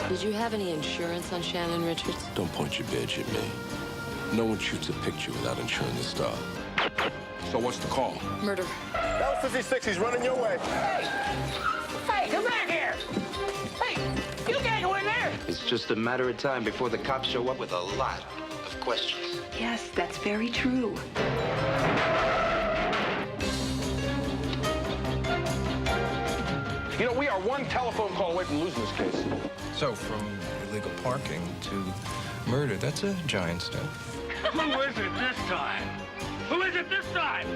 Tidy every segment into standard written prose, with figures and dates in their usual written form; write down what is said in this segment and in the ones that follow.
Did you have any insurance on Shannon Richards? Don't point your badge at me. No one shoots a picture without insuring the star. So what's the call? Murder. L56, he's running your way. Hey, come back here! Hey, you can't go in there! It's just a matter of time before the cops show up with a lot of questions. Yes, that's very true. You know, we are one telephone call away from losing this case. So, from illegal parking to murder, that's a giant step. Who is it this time? Who is it this time?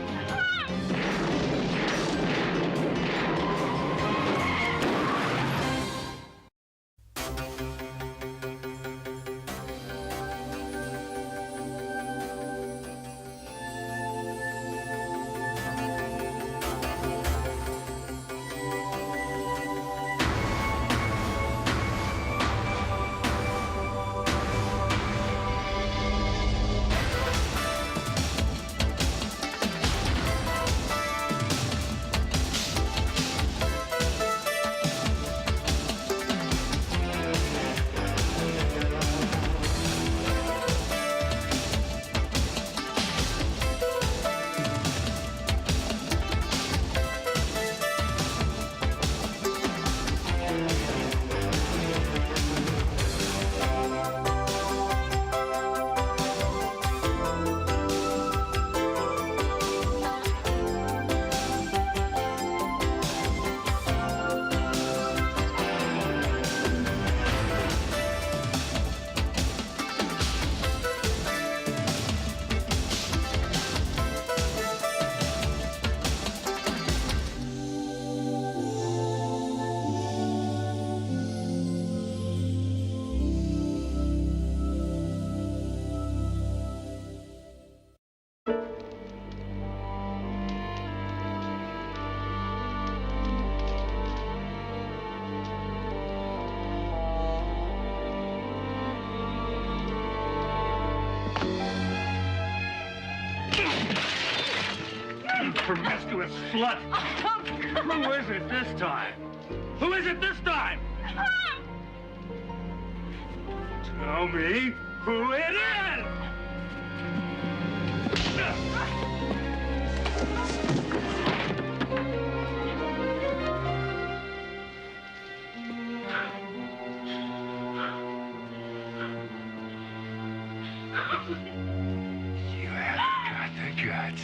Promiscuous slut! Who is it this time? Who is it this time? Tell me who it is! You haven't got the guts.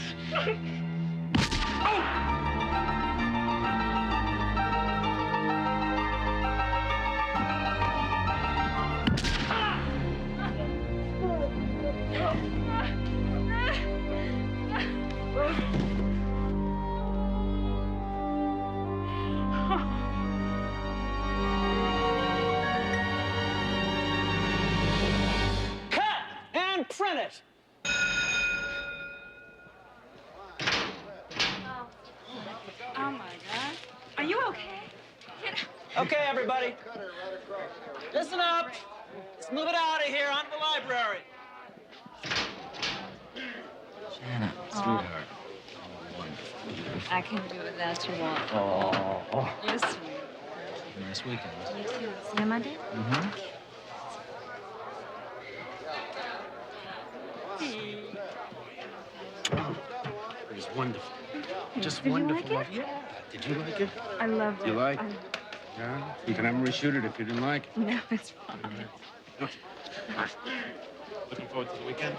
Cut and print it. Oh my God. Are you okay? Okay, everybody. Listen up. Let's move it out of here onto the library. Shannon, sweetheart. I can do it without you want. Oh. You're sweet. Nice weekend. You too. See you Monday? Mm-hmm. It was wonderful. Just Did you wonderful. like it? Yeah. Did you like it? I loved it. You like it? Yeah. You can have them reshoot it if you didn't like it. No, it's fine. Looking forward to the weekend?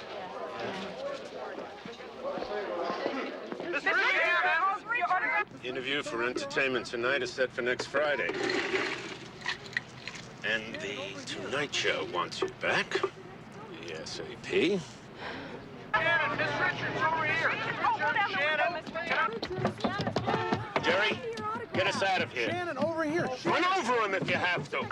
Interview for Entertainment Tonight is set for next Friday. And the Tonight Show wants you back. The SAP. Shannon, Miss Richards over here. Shannon. Jerry, get us out of here. Shannon, over here. Run over him if you have to.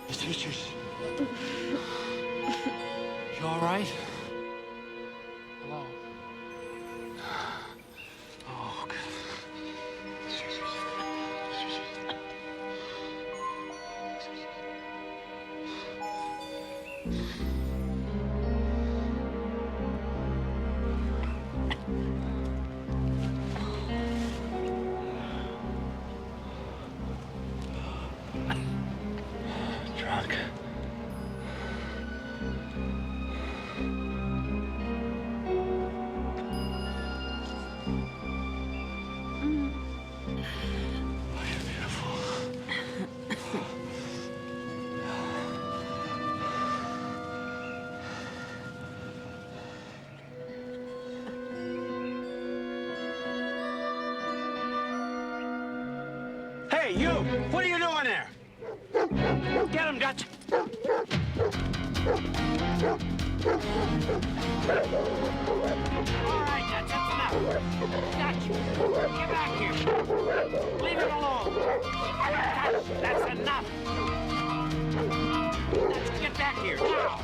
Miss Richards. You all right? Hello? Oh, God. Drunk. Hey, you! What are you doing there? Get him, Dutch! All right, Dutch, that's enough. Dutch, get back here. Leave him alone. Dutch, that's enough. Dutch, get back here, now.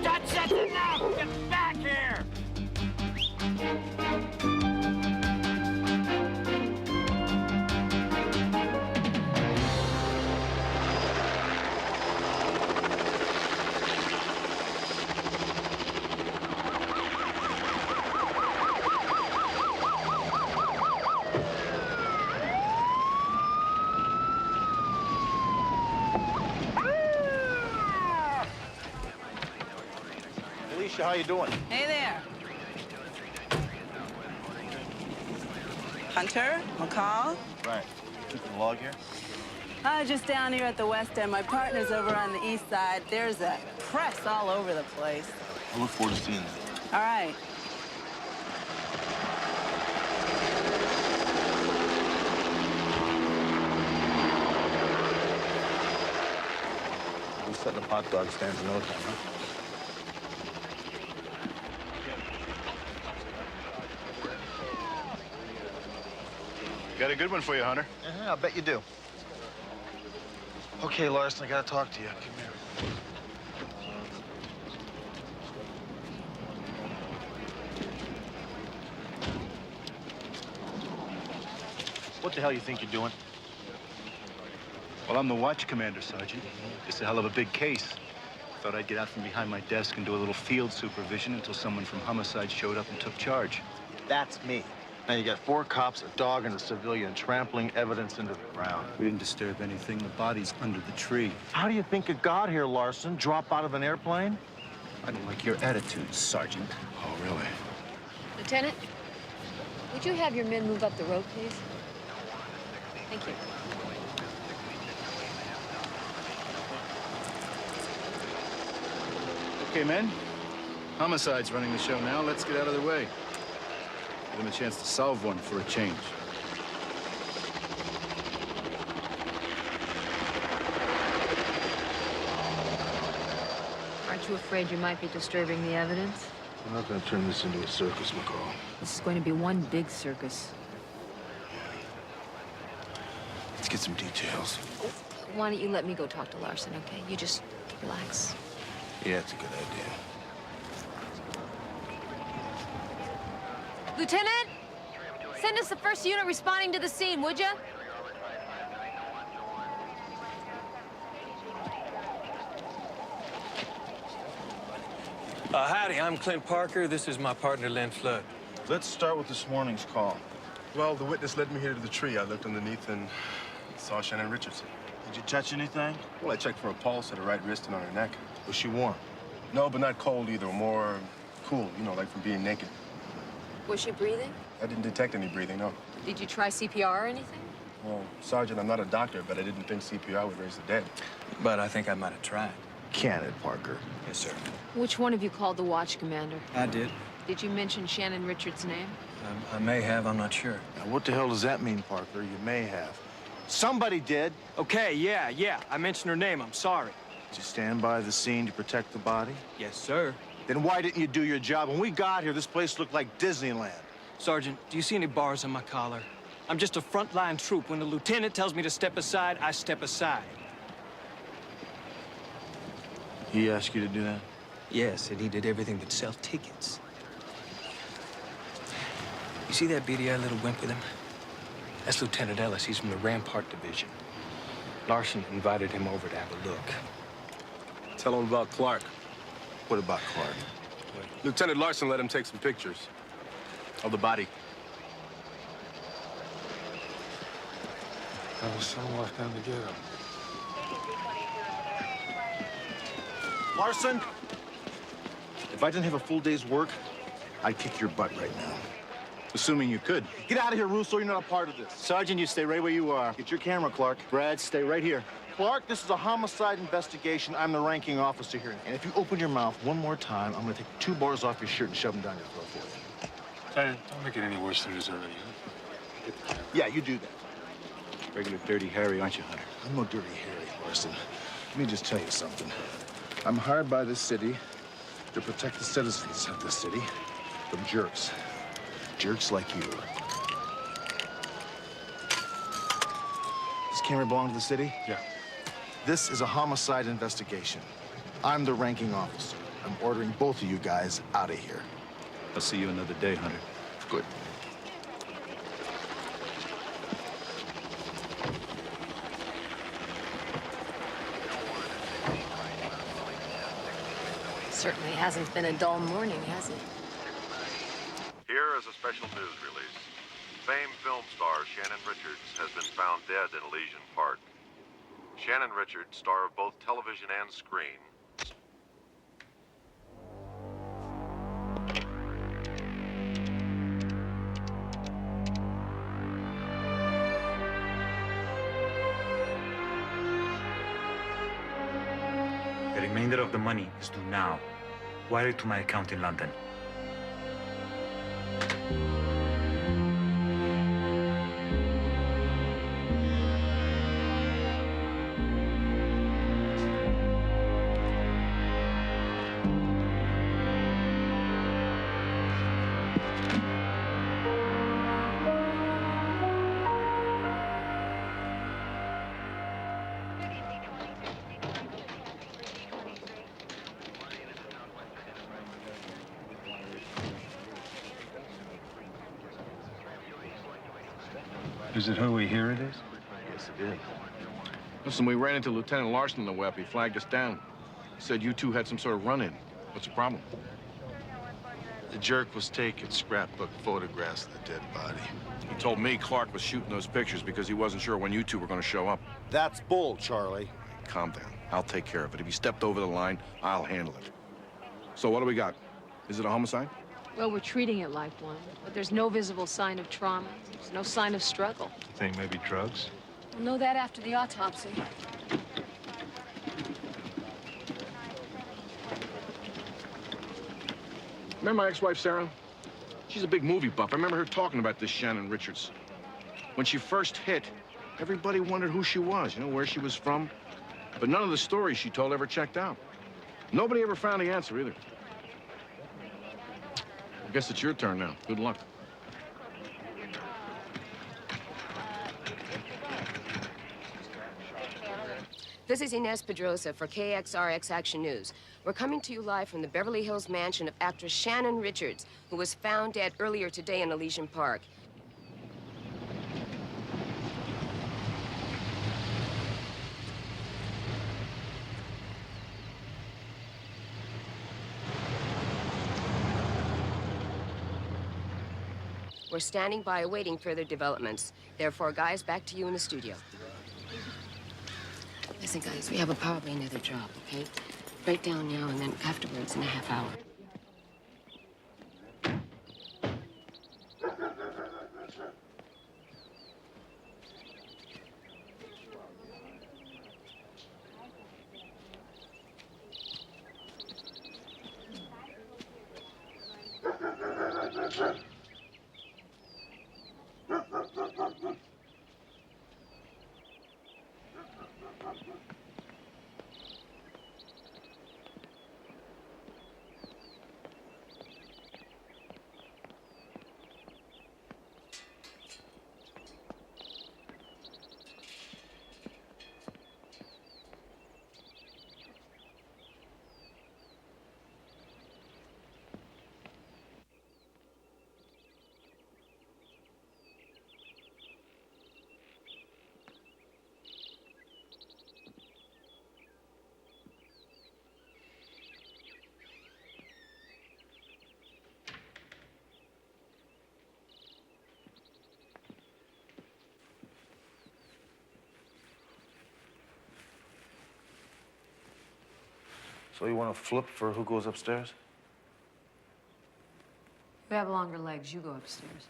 Dutch, that's enough. Get back here. Alicia, how you doing? Hey there. Hunter? McCall? Right. Keeping the log here? Just down here at the west end. My partner's over on the east side. There's a press all over the place. I look forward to seeing that. All right. We're setting up hot dog stands in no time, huh? Got a good one for you, Hunter. I'll bet you do. Okay, Larson, I gotta talk to you. Come here. What the hell you think you're doing? Well, I'm the watch commander, Sergeant. It's a hell of a big case. Thought I'd get out from behind my desk and do a little field supervision until someone from homicide showed up and took charge. That's me. Now you got 4 cops, a dog, and a civilian trampling evidence into the ground. We didn't disturb anything. The body's under the tree. How do you think it got here, Larson? Drop out of an airplane? I don't like your attitude, Sergeant. Oh, really? Lieutenant, would you have your men move up the road, please? Thank you. Okay, men. Homicide's running the show now. Let's get out of their way. Give them a chance to solve one for a change. Aren't you afraid you might be disturbing the evidence? I'm not gonna turn this into a circus, McCall. This is going to be one big circus. Let's get some details. Why don't you let me go talk to Larson, okay? You just relax. Yeah, it's a good idea. Lieutenant, send us the first unit responding to the scene, would you? Howdy, I'm Clint Parker. This is my partner, Len Flood. Let's start with this morning's call. Well, the witness led me here to the tree. I looked underneath and saw Shannon Richardson. Did you touch anything? Well, I checked for a pulse at her right wrist and on her neck. Was she warm? No, but not cold either. More cool, you know, like from being naked. Was she breathing? I didn't detect any breathing, no. Did you try CPR or anything? Well, Sergeant, I'm not a doctor, but I didn't think CPR would raise the dead. But I think I might have tried. Can it, Parker? Yes, sir. Which one of you called the watch commander? I did. Did you mention Shannon Richards' name? I may have, I'm not sure. Now, what the hell does that mean, Parker? You may have. Somebody did. Okay, yeah. I mentioned her name. I'm sorry. Did you stand by the scene to protect the body? Yes, sir. Then why didn't you do your job? When we got here, this place looked like Disneyland. Sergeant, do you see any bars on my collar? I'm just a frontline troop. When the lieutenant tells me to step aside, I step aside. He asked you to do that? Yes, and he did everything but sell tickets. You see that beady-eyed little wimp with him? That's Lieutenant Ellis. He's from the Rampart Division. Larson invited him over to have a look. Tell him about Clark. What about Clark? Lieutenant Larson let him take some pictures. Of the body. Someone's going to get him. Larson, if I didn't have a full day's work, I'd kick your butt right now. Assuming you could. Get out of here, Russo. You're not a part of this. Sergeant, you stay right where you are. Get your camera, Clark. Brad, stay right here. Clark, this is a homicide investigation. I'm the ranking officer here. And if you open your mouth one more time, I'm gonna take 2 bars off your shirt and shove them down your throat for you. Lieutenant, don't make it any worse than it is already. Yeah, you do that. Regular Dirty Harry, aren't you, Hunter? I'm no dirty Harry, Larson. Let me just tell you something. I'm hired by this city to protect the citizens of this city from jerks. Jerks like you. Does camera belong to the city? Yeah. This is a homicide investigation. I'm the ranking officer. I'm ordering both of you guys out of here. I'll see you another day, Hunter. Good. Certainly hasn't been a dull morning, has it? Here is a special news release. Famed film star Shannon Richards has been found dead in Elysian Park. Shannon Richards, star of both television and screen, The remainder of the money is due now. Wire it to my account in London. Is it who we hear it is? Yes, it is. Listen, we ran into Lieutenant Larson on the web. He flagged us down. Said you two had some sort of run-in. What's the problem? The jerk was taking scrapbook photographs of the dead body. He told me Clark was shooting those pictures because he wasn't sure when you two were going to show up. That's bull, Charlie. Calm down. I'll take care of it. If he stepped over the line, I'll handle it. So what do we got? Is it a homicide? Well, we're treating it like one, but there's no visible sign of trauma. There's no sign of struggle. Think maybe drugs? We'll know that after the autopsy. Remember my ex-wife, Sarah? She's a big movie buff. I remember her talking about this Shannon Richards. When she first hit, everybody wondered who she was, you know, where she was from. But none of the stories she told ever checked out. Nobody ever found the answer either. I guess it's your turn now. Good luck. This is Inez Pedrosa for KXRX Action News. We're coming to you live from the Beverly Hills mansion of actress Shannon Richards, who was found dead earlier today in Elysian Park. We're standing by awaiting further developments. Therefore, guys, back to you in the studio. Listen, guys, we have probably another job, okay? Break down now and then afterwards in a half hour. So you want to flip for who goes upstairs? You have longer legs. You go upstairs.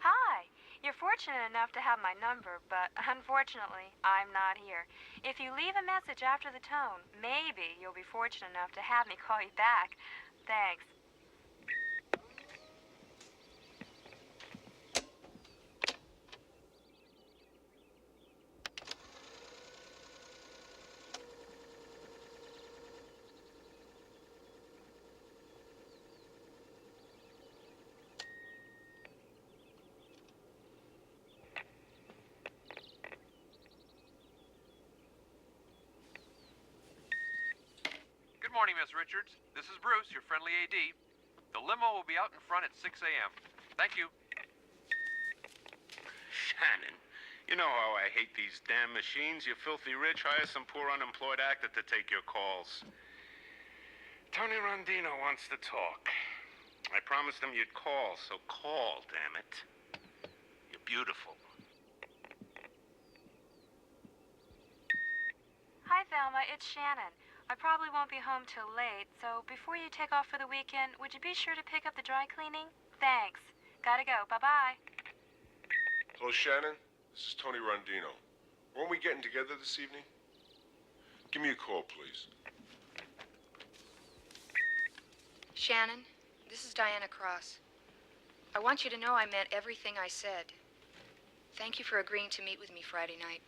Hi. You're fortunate enough to have my number, but unfortunately, I'm not here. If you leave a message after the tone, maybe you'll be fortunate enough to have me call you back. Thanks. Good morning, Miss Richards. This is Bruce, your friendly AD. The limo will be out in front at 6 a.m. Thank you. Shannon, you know how I hate these damn machines. You filthy rich, hire some poor unemployed actor to take your calls. Tony Rondino wants to talk. I promised him you'd call, so call, damn it. You're beautiful. Hi, Thelma. It's Shannon. I probably won't be home till late, so before you take off for the weekend, would you be sure to pick up the dry cleaning? Thanks. Gotta go. Bye-bye. Hello, Shannon. This is Tony Rondino. Weren't we getting together this evening? Give me a call, please. Shannon, this is Diana Cross. I want you to know I meant everything I said. Thank you for agreeing to meet with me Friday night.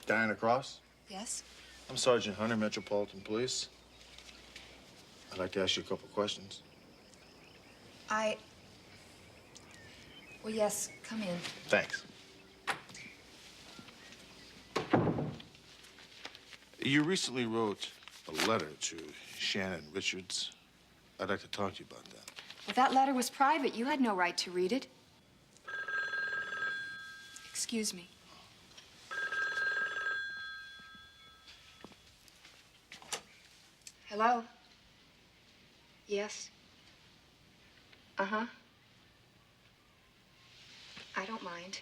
Diana Cross? Yes? I'm Sergeant Hunter, Metropolitan Police. I'd like to ask you a couple questions. Well, yes, come in. Thanks. You recently wrote a letter to Shannon Richards. I'd like to talk to you about that. Well, that letter was private. You had no right to read it. Excuse me. Hello? Yes? Uh-huh. I don't mind.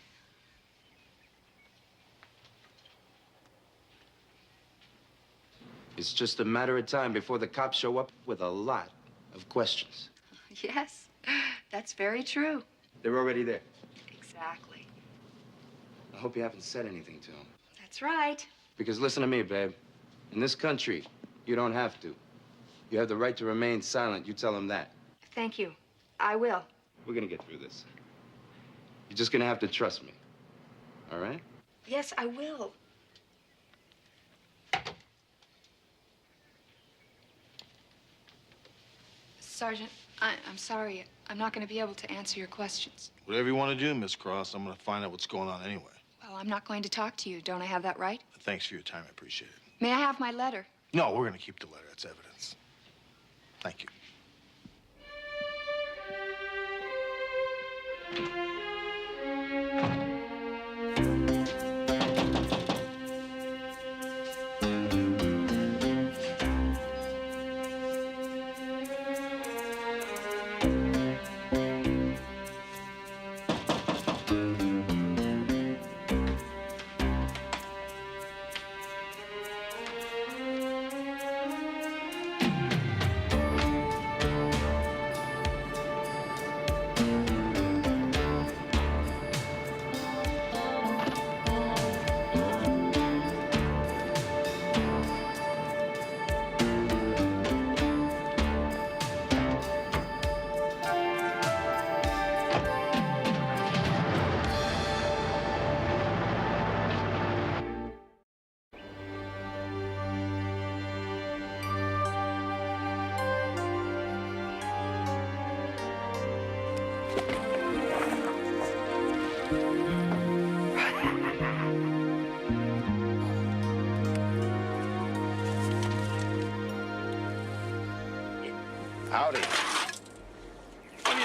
It's just a matter of time before the cops show up with a lot of questions. Yes, that's very true. They're already there. Exactly. I hope you haven't said anything to them. That's right. Because listen to me, babe. In this country, you don't have to. You have the right to remain silent. You tell them that. Thank you. I will. We're gonna get through this. You're just gonna have to trust me. All right? Yes, I will. Sergeant, I'm sorry. I'm not going to be able to answer your questions. Whatever you want to do, Miss Cross, I'm going to find out what's going on anyway. Well, I'm not going to talk to you. Don't I have that right? Thanks for your time. I appreciate it. May I have my letter? No, we're going to keep the letter. It's evidence. Thank you.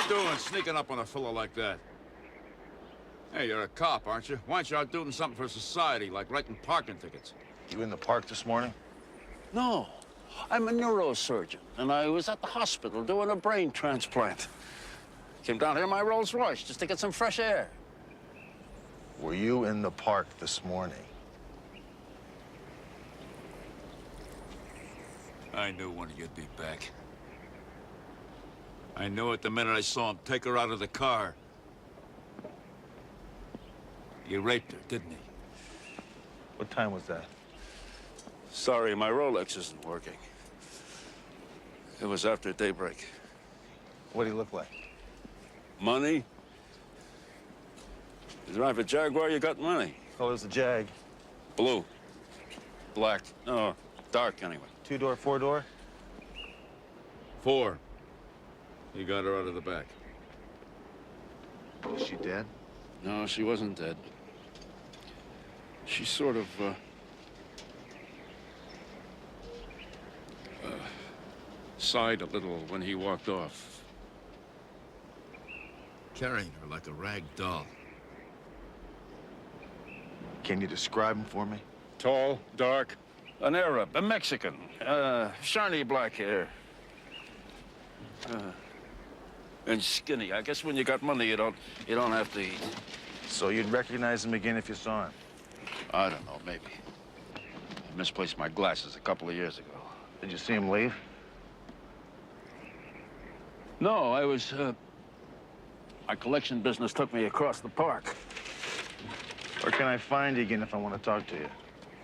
doing, sneaking up on a fellow like that? Hey, you're a cop, aren't you? Why aren't you out doing something for society, like writing parking tickets? You in the park this morning? No. I'm a neurosurgeon, and I was at the hospital doing a brain transplant. Came down here in my Rolls Royce just to get some fresh air. Were you in the park this morning? I knew one of you'd be back. I knew it the minute I saw him take her out of the car. He raped her, didn't he? What time was that? Sorry, my Rolex isn't working. It was after daybreak. What do you look like? Money? You drive a Jaguar, you got money. Oh, it's a Jag. Blue. Black. No, dark anyway. 2-door, 4-door? 4. He got her out of the back. Is she dead? No, she wasn't dead. She sort of, sighed a little when he walked off. Carrying her like a rag doll. Can you describe him for me? Tall, dark, an Arab, a Mexican, shiny black hair. And skinny. I guess when you got money, you don't have to eat. So you'd recognize him again if you saw him? I don't know, maybe. I misplaced my glasses a couple of years ago. Did you see him leave? No, I was, my collection business took me across the park. Where can I find you again if I want to talk to you?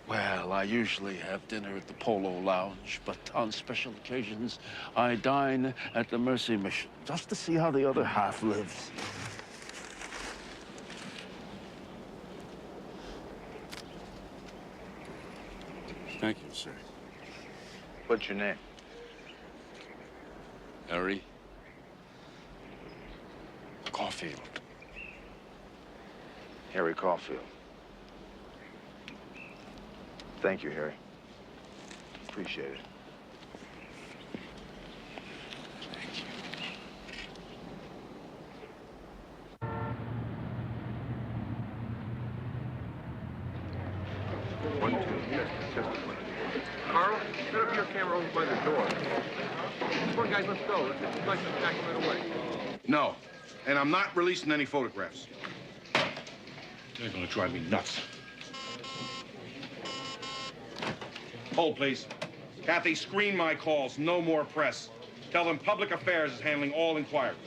Well, I usually have dinner at the Polo Lounge, but on special occasions, I dine at the Mercy Mission, just to see how the other half lives. Thank you, sir. What's your name? Harry Caulfield. Harry Caulfield. Thank you, Harry. Appreciate it. Thank you. One, two, yes, just Carl, set up your camera over by the door. Come on, guys, let's go. Let's get the license back right away. No, and I'm not releasing any photographs. They're gonna drive me nuts. Hold, please. Kathy, screen my calls. No more press. Tell them Public Affairs is handling all inquiries.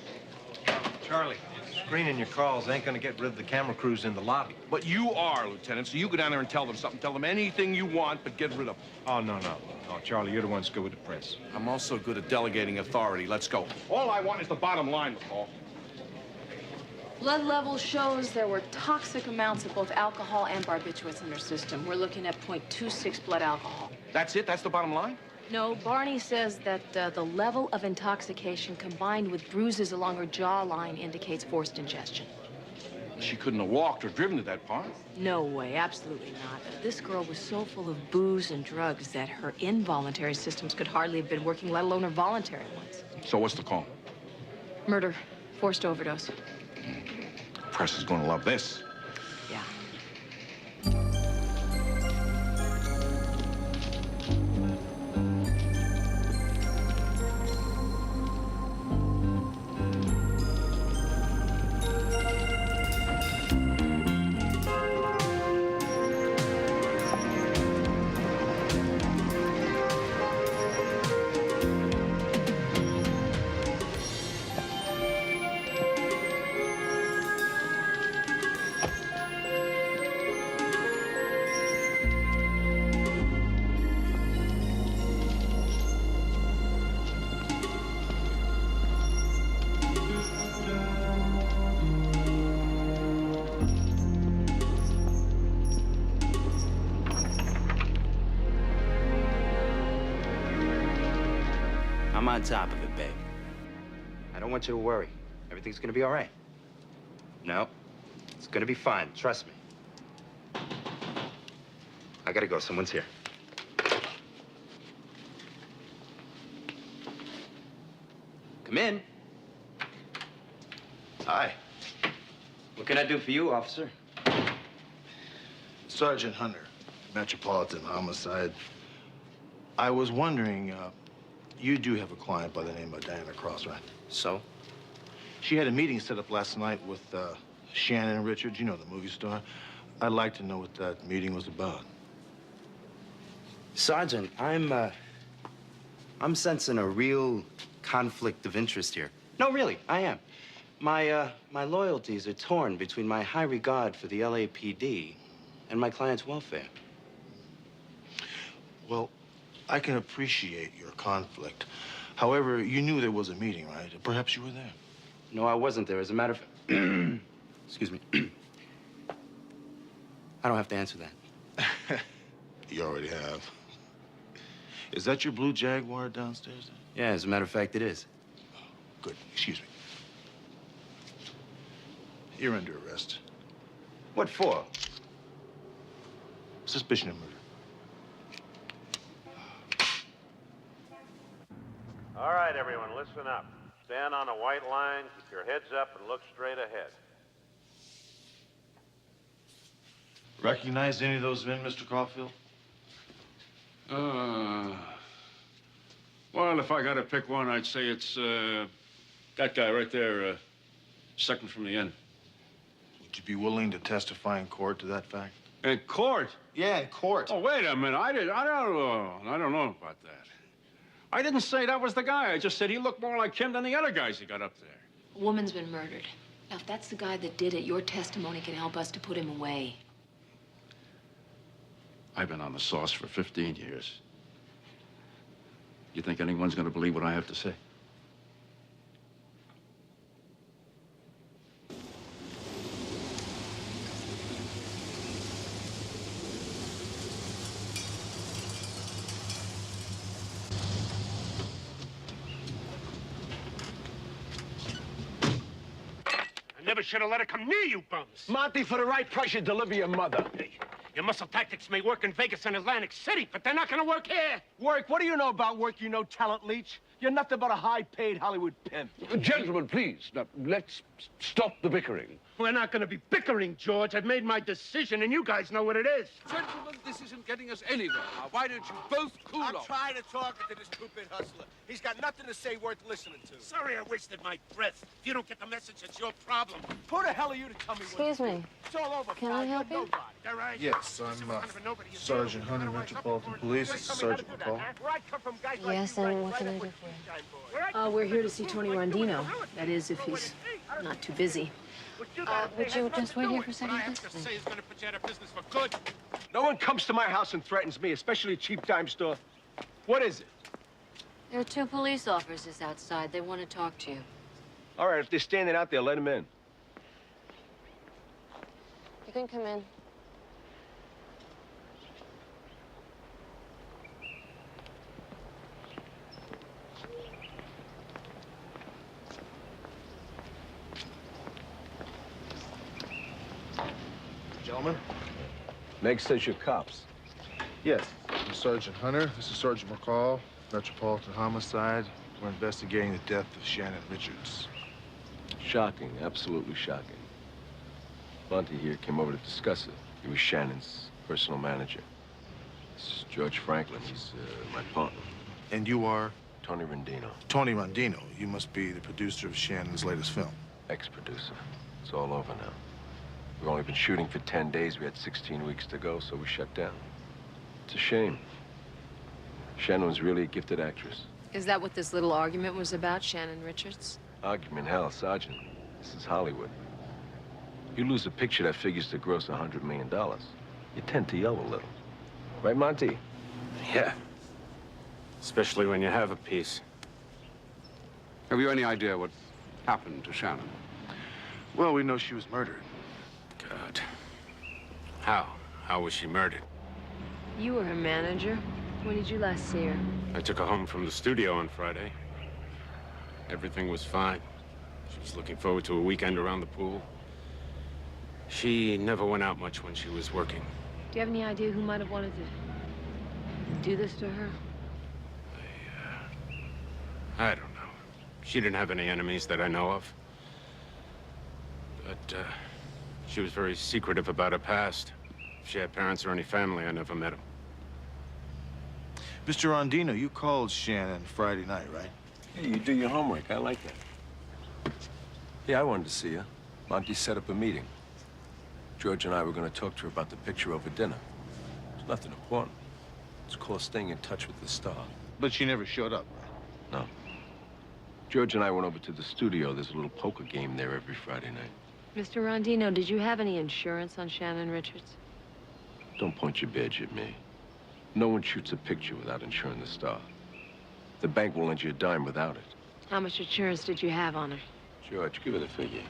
Charlie, screening your calls ain't gonna get rid of the camera crews in the lobby. But you are, Lieutenant, so you go down there and tell them something. Tell them anything you want, but get rid of them. Oh, no. No, Charlie, you're the one that's good with the press. I'm also good at delegating authority. Let's go. All I want is the bottom line, McCall. Blood level shows there were toxic amounts of both alcohol and barbiturates in her system. We're looking at 0.26 blood alcohol. That's it? That's the bottom line? No, Barney says that the level of intoxication combined with bruises along her jawline indicates forced ingestion. She couldn't have walked or driven to that part. No way, absolutely not. This girl was so full of booze and drugs that her involuntary systems could hardly have been working, let alone her voluntary ones. So what's the call? Murder, forced overdose. Press is going to love this. Yeah. I'm on top of it, babe. I don't want you to worry. Everything's gonna be all right. No, it's gonna be fine. Trust me. I gotta go. Someone's here. Come in. Hi. What can I do for you, officer? Sergeant Hunter, Metropolitan Homicide. I was wondering, you do have a client by the name of Diana Cross, right? So? She had a meeting set up last night with Shannon Richards, you know, the movie star. I'd like to know what that meeting was about. Sergeant, I'm sensing a real conflict of interest here. No, really, I am. My loyalties are torn between my high regard for the LAPD and my client's welfare. Well, I can appreciate your conflict. However, you knew there was a meeting, right? Perhaps you were there. No, I wasn't there. As a matter of fact, excuse me. I don't have to answer that. You already have. Is that your blue Jaguar downstairs? Yeah, as a matter of fact, it is. Good. Excuse me. You're under arrest. What for? Suspicion of murder. All right, everyone, listen up. Stand on a white line, keep your heads up, and look straight ahead. Recognize any of those men, Mr. Caulfield? Well, if I gotta pick one, I'd say it's, that guy right there, second from the end. Would you be willing to testify in court to that fact? In court? Yeah, in court. Oh, wait a minute. I don't know about that. I didn't say that was the guy. I just said he looked more like him than the other guys he got up there. A woman's been murdered. Now, if that's the guy that did it, your testimony can help us to put him away. I've been on the sauce for 15 years. You think anyone's gonna believe what I have to say? Never should have let her come near you bums. Monty, for the right price, you deliver your mother. Hey, your muscle tactics may work in Vegas and Atlantic City, but they're not gonna work here. Work? What do you know about work, you know, talent leech? You're nothing but a high-paid Hollywood pimp. Gentlemen, please, now, let's stop the bickering. We're not gonna be bickering, George. I've made my decision, and you guys know what it is. Gentlemen, this isn't getting us anywhere. Now, why don't you both cool off? I'm trying to talk to this stupid hustler. He's got nothing to say worth listening to. Sorry I wasted my breath. If you don't get the message, it's your problem. Who the hell are you to tell me what Excuse me. It's all over. Can I help you? All right? Yes, I'm Sergeant Hunter, Metropolitan Police. Sergeant McCall. Yes, and what can I do for you? We're here to see Tony Rondino. That is, if he's not too busy. Would you just wait here for a second? I have to say is gonna put you out of business for good. No one comes to my house and threatens me, especially a cheap dime store. What is it? There are two police officers outside. They want to talk to you. All right, if they're standing out there, let them in. You can come in. Gentlemen? Meg says you're cops. Yes. I'm Sergeant Hunter. This is Sergeant McCall, Metropolitan Homicide. We're investigating the death of Shannon Richards. Shocking, absolutely shocking. Monty here came over to discuss it. He was Shannon's personal manager. This is George Franklin. He's my partner. And you are? Tony Rondino. Tony Rondino. You must be the producer of Shannon's latest film. Ex-producer. It's all over now. We've only been shooting for 10 days. We had 16 weeks to go, so we shut down. It's a shame. Shannon was really a gifted actress. Is that what this little argument was about, Shannon Richards? Argument, hell, Sergeant. This is Hollywood. You lose a picture that figures to gross $100 million. You tend to yell a little. Right, Monty? Yeah. Especially when you have a piece. Have you any idea what happened to Shannon? Well, we know she was murdered. God. How? How was she murdered? You were her manager. When did you last see her? I took her home from the studio on Friday. Everything was fine. She was looking forward to a weekend around the pool. She never went out much when she was working. Do you have any idea who might have wanted to do this to her? I don't know. She didn't have any enemies that I know of. But she was very secretive about her past. If she had parents or any family, I never met them. Mr. Rondino, you called Shannon Friday night, right? Hey, you do your homework. I like that. Yeah, I wanted to see her. Monty set up a meeting. George and I were going to talk to her about the picture over dinner. It's nothing important. It's called staying in touch with the star. But she never showed up, right? No. George and I went over to the studio. There's a little poker game there every Friday night. Mr. Rondino, did you have any insurance on Shannon Richards? Don't point your badge at me. No one shoots a picture without insuring the star. The bank won't lend you a dime without it. How much insurance did you have on her? George, give her the figure.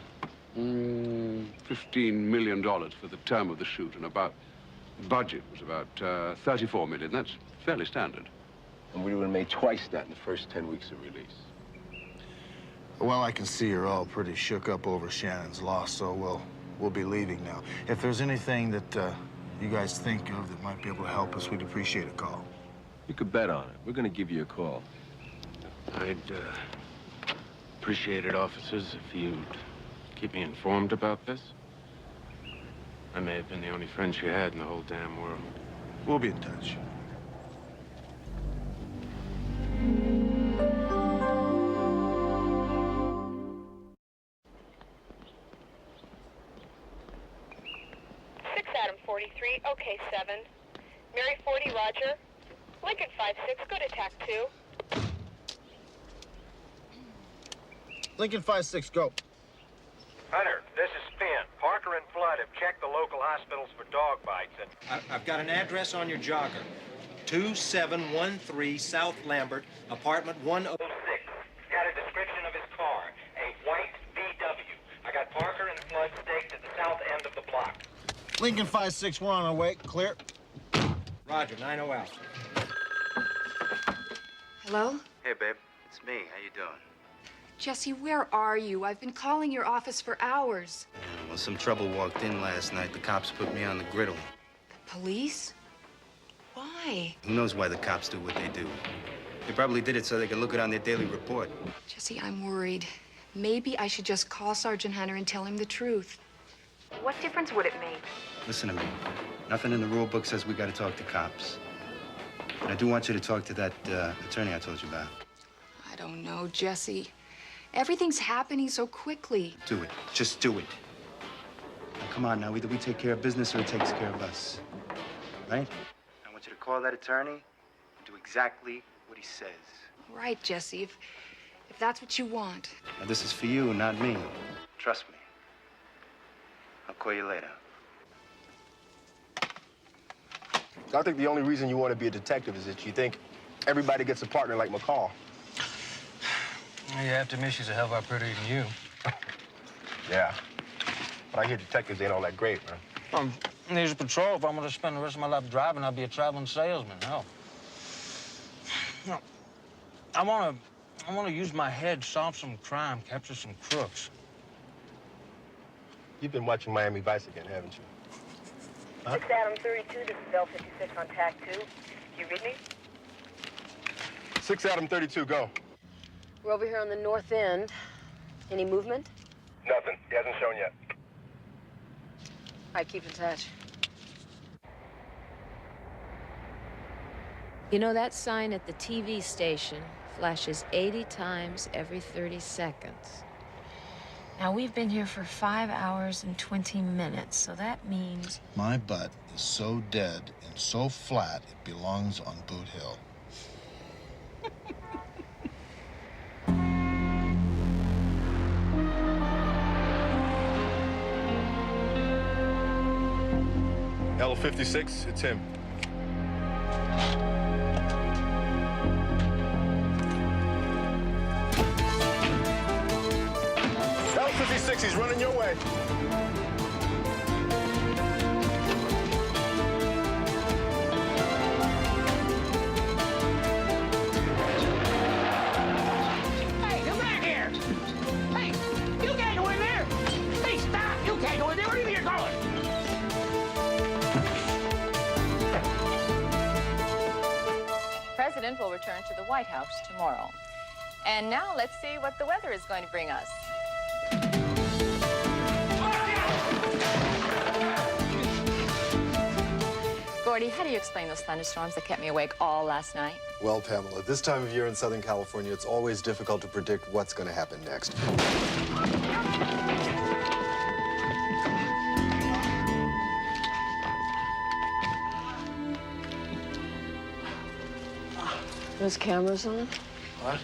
$15 million for the term of the shoot, and budget was about 34 million. That's fairly standard. And we would have made twice that in the first 10 weeks of release. Well, I can see you're all pretty shook up over Shannon's loss, so we'll be leaving now. If there's anything that you guys think of that might be able to help us, we'd appreciate a call. You could bet on it. We're going to give you a call. I'd appreciate it, officers, if you'd keep me informed about this. I may have been the only friend she had in the whole damn world. We'll be in touch. Adam 43, okay, 7. Mary 40, Roger. Lincoln 56, go to TAC 2. Lincoln 56, go. Hunter, this is Finn. Parker and Flood have checked the local hospitals for dog bites and... I've got an address on your jogger. 2713 South Lambert, apartment 106. Got a description of his car, a white VW. I got Parker and Flood staked at the south end of the block. Lincoln 56, we're on our way. Clear. Roger, 90 out. Hello? Hey, babe. It's me. How you doing? Jesse, where are you? I've been calling your office for hours. Well, some trouble walked in last night. The cops put me on the griddle. Police? Why? Who knows why the cops do what they do? They probably did it so they could look it on their daily report. Jesse, I'm worried. Maybe I should just call Sergeant Hunter and tell him the truth. What difference would it make? Listen to me. Nothing in the rule book says we got to talk to cops. And I do want you to talk to that attorney I told you about. I don't know, Jesse. Everything's happening so quickly. Do it. Just do it. Now, come on now. Either we take care of business or it takes care of us. Right? I want you to call that attorney and do exactly what he says. Right, Jesse, if that's what you want. Now, this is for you, not me. Trust me. I'll call you later. I think the only reason you want to be a detective is that you think everybody gets a partner like McCall. You have to admit she's a hell of a lot prettier than you. Yeah. But I hear detectives ain't all that great, man. Needs a patrol. If I'm going to spend the rest of my life driving, I'll be a traveling salesman. Hell. No. I want to use my head, solve some crime, capture some crooks. You've been watching Miami Vice again, haven't you? Huh? 6 Adam 32, this is Bell 56 on TAC 2. You read me? 6 Adam 32, go. We're over here on the north end. Any movement? Nothing. He hasn't shown yet. All right, keep in touch. You know, that sign at the TV station flashes 80 times every 30 seconds. Now, we've been here for 5 hours and 20 minutes, so that means... My butt is so dead and so flat, it belongs on Boot Hill. L56, it's him. L56, he's running your way. Hey, come back here! Hey, you can't go in there! Hey, stop! You can't go in there! Where do you think you're going? The President will return to the White House tomorrow. And now let's see what the weather is going to bring us. All Forty, how do you explain those thunderstorms that kept me awake all last night? Well, Pamela, this time of year in Southern California, it's always difficult to predict what's going to happen next. Those cameras on? What?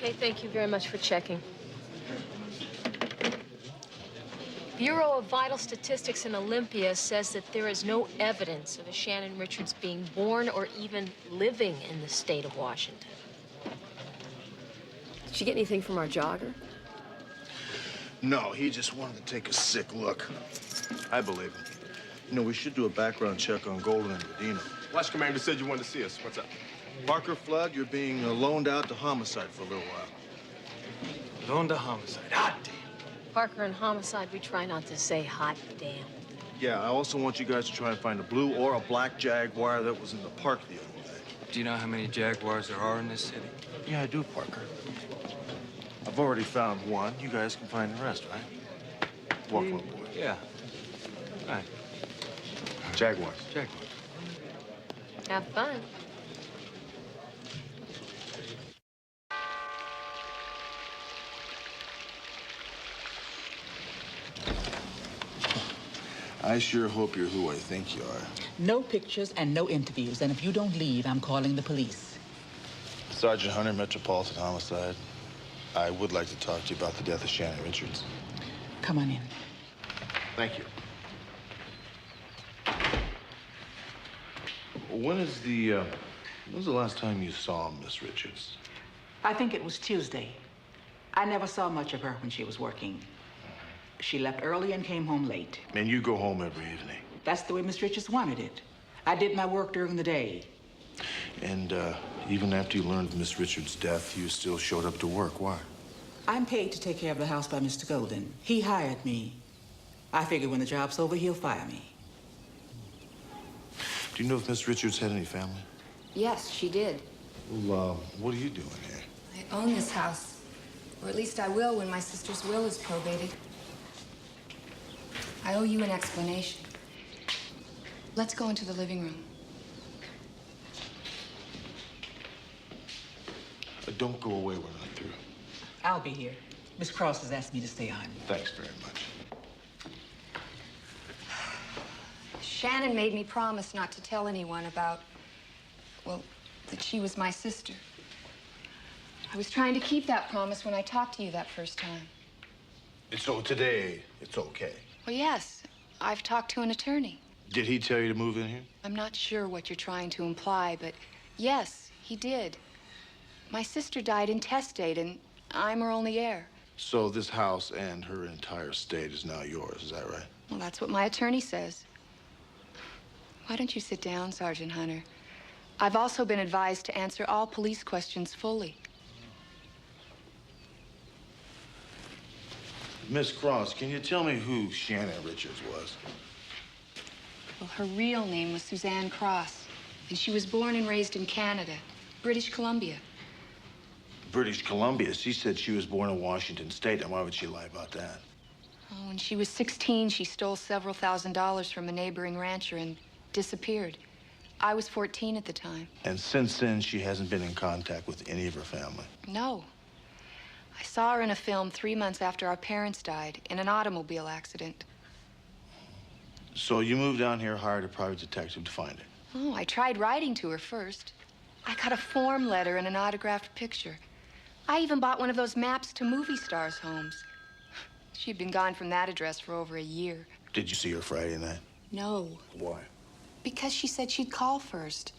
Okay, thank you very much for checking. Bureau of Vital Statistics in Olympia says that there is no evidence of a Shannon Richards being born or even living in the state of Washington. Did you get anything from our jogger? No, he just wanted to take a sick look. I believe him. You know, we should do a background check on Golden and Medina. Watch Commander said you wanted to see us. What's up? Parker Flood, you're being loaned out to homicide for a little while. Loaned to homicide. Hot damn. Parker and homicide, we try not to say hot damn. Yeah, I also want you guys to try and find a blue or a black Jaguar that was in the park the other day. Do you know how many Jaguars there are in this city? Yeah, I do, Parker. I've already found one. You guys can find the rest, right? Welcome aboard. Yeah. Right. Jaguars. Jaguars. Have fun. I sure hope you're who I think you are. No pictures and no interviews. And if you don't leave, I'm calling the police. Sergeant Hunter, Metropolitan Homicide. I would like to talk to you about the death of Shannon Richards. Come on in. Thank you. When's the last time you saw Miss Richards? I think it was Tuesday. I never saw much of her when she was working. She left early and came home late. And you go home every evening? That's the way Miss Richards wanted it. I did my work during the day. And even after you learned of Miss Richards' death, you still showed up to work. Why? I'm paid to take care of the house by Mr. Golden. He hired me. I figure when the job's over, he'll fire me. Do you know if Miss Richards had any family? Yes, she did. Well, what are you doing here? I own this house. Or at least I will when my sister's will is probated. I owe you an explanation. Let's go into the living room. Don't go away when I'm through. I'll be here. Miss Cross has asked me to stay on. Thanks very much. Shannon made me promise not to tell anyone about, well, that she was my sister. I was trying to keep that promise when I talked to you that first time. So today, it's okay. Well, yes. I've talked to an attorney. Did he tell you to move in here? I'm not sure what you're trying to imply, but yes, he did. My sister died intestate, and I'm her only heir. So this house and her entire estate is now yours, is that right? Well, that's what my attorney says. Why don't you sit down, Sergeant Hunter? I've also been advised to answer all police questions fully. Miss Cross, can you tell me who Shannon Richards was? Well, her real name was Suzanne Cross, and she was born and raised in Canada, British Columbia. British Columbia. She said she was born in Washington State, and why would she lie about that? Oh, when she was 16, she stole several $1,000s from a neighboring rancher and disappeared. I was 14 at the time. And since then, she hasn't been in contact with any of her family? No. I saw her in a film 3 months after our parents died in an automobile accident. So you moved down here, hired a private detective to find her? Oh, I tried writing to her first. I got a form letter and an autographed picture. I even bought one of those maps to movie stars' homes. She'd been gone from that address for over a year. Did you see her Friday night? No, Why? because she said she'd call first.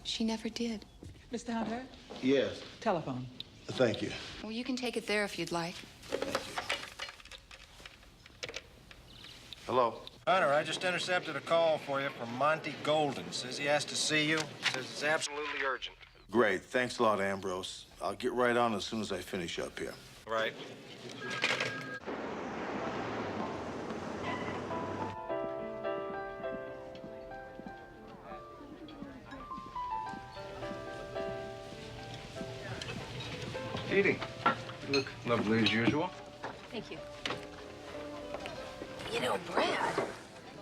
She never did. Mr. Hunter? Yes. Telephone. Thank you. Well, you can take it there if you'd like. Hello? Hunter, I just intercepted a call for you from Monty Golden. Says he has to see you. Says it's absolutely urgent. Great. Thanks a lot, Ambrose. I'll get right on as soon as I finish up here. Right. Edie, you look lovely as usual. Thank you. You know, Brad,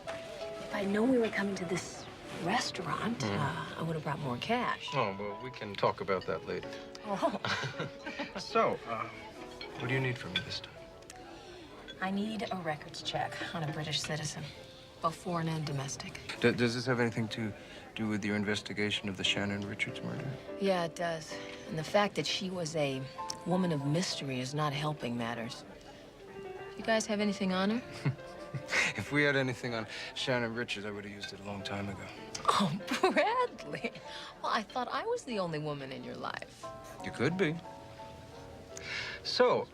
if I'd known we were coming to this restaurant, I would have brought more cash. Oh, well, we can talk about that later. Oh. So, what do you need from me this time? I need a records check on a British citizen, both foreign and domestic. Does this have anything to do with your investigation of the Shannon Richards murder? Yeah, it does. And the fact that she was a woman of mystery is not helping matters. You guys have anything on her? If we had anything on Shannon Richards, I would have used it a long time ago. Oh, Bradley. Well, I thought I was the only woman in your life. You could be. So,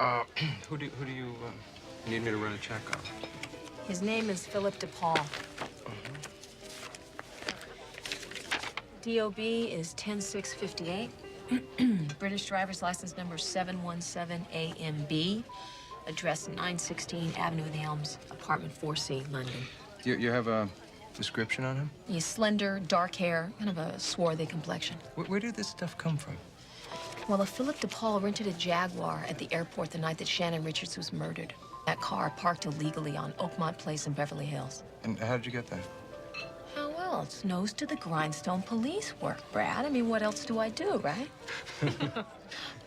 who do you need me to run a check on? His name is Philip DePaul. DOB is 10658. British driver's license number 717AMB. Address 916 Avenue of the Elms, apartment 4C, London. You have a description on him? He's slender, dark hair, kind of a swarthy complexion. Where did this stuff come from? Well, Philip DePaul rented a Jaguar at the airport the night that Shannon Richards was murdered. That car parked illegally on Oakmont Place in Beverly Hills. And how did you get that? How else? Nose to the grindstone police work, Brad. I mean, what else do I do, right?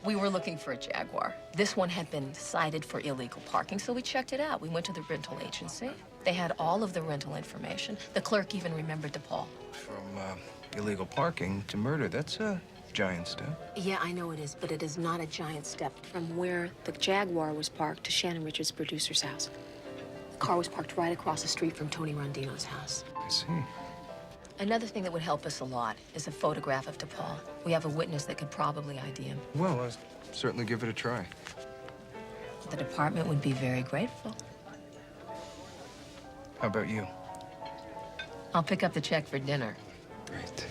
We were looking for a Jaguar. This one had been cited for illegal parking, so we checked it out. We went to the rental agency. They had all of the rental information. The clerk even remembered DePaul. From illegal parking to murder, that's a giant step. Yeah, I know it is, but it is not a giant step from where the Jaguar was parked to Shannon Richards' producer's house. The car was parked right across the street from Tony Rondino's house. I see. Another thing that would help us a lot is a photograph of DePaul. We have a witness that could probably ID him. Well, I'll certainly give it a try. The department would be very grateful. How about you? I'll pick up the check for dinner. Great.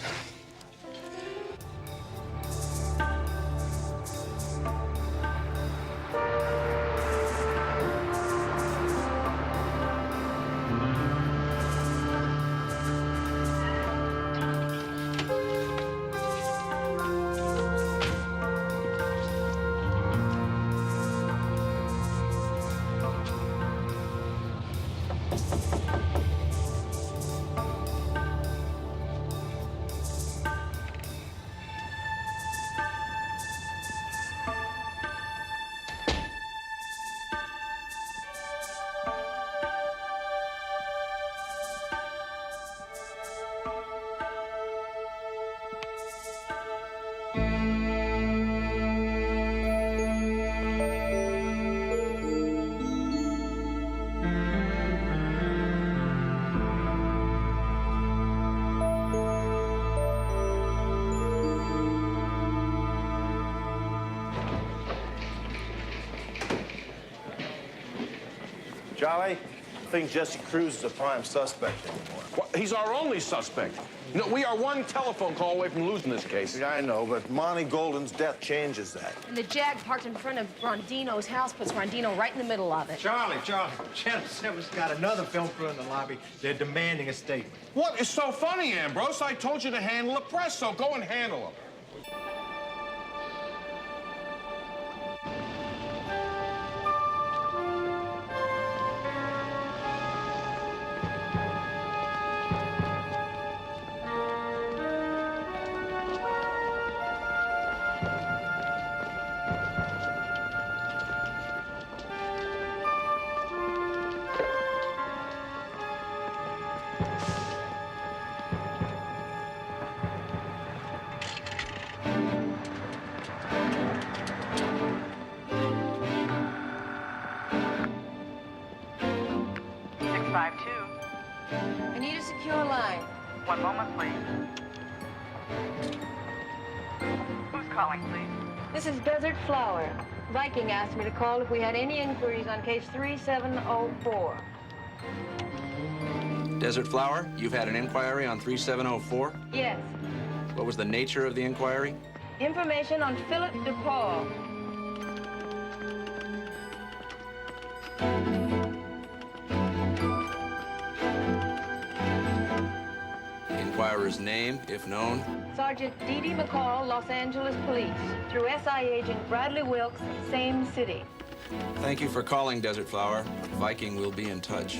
Charlie, I think Jesse Cruz is a prime suspect anymore. Well, he's our only suspect. You know, we are one telephone call away from losing this case. Yeah, I know, but Monty Golden's death changes that. And the Jag parked in front of Rondino's house puts Rondino right in the middle of it. Charlie, Channel 7's got another film crew in the lobby. They're demanding a statement. What is so funny, Ambrose? I told you to handle the press, so go and handle them. I need a secure line. One moment, please. Who's calling, please? This is Desert Flower. Viking asked me to call if we had any inquiries on case 3704. Desert Flower, you've had an inquiry on 3704? Yes. What was the nature of the inquiry? Information on Philip DePaul. The inquirer's name, if known? Sergeant Dee Dee McCall, Los Angeles Police. Through SI agent Bradley Wilkes, same city. Thank you for calling, Desert Flower. Viking will be in touch.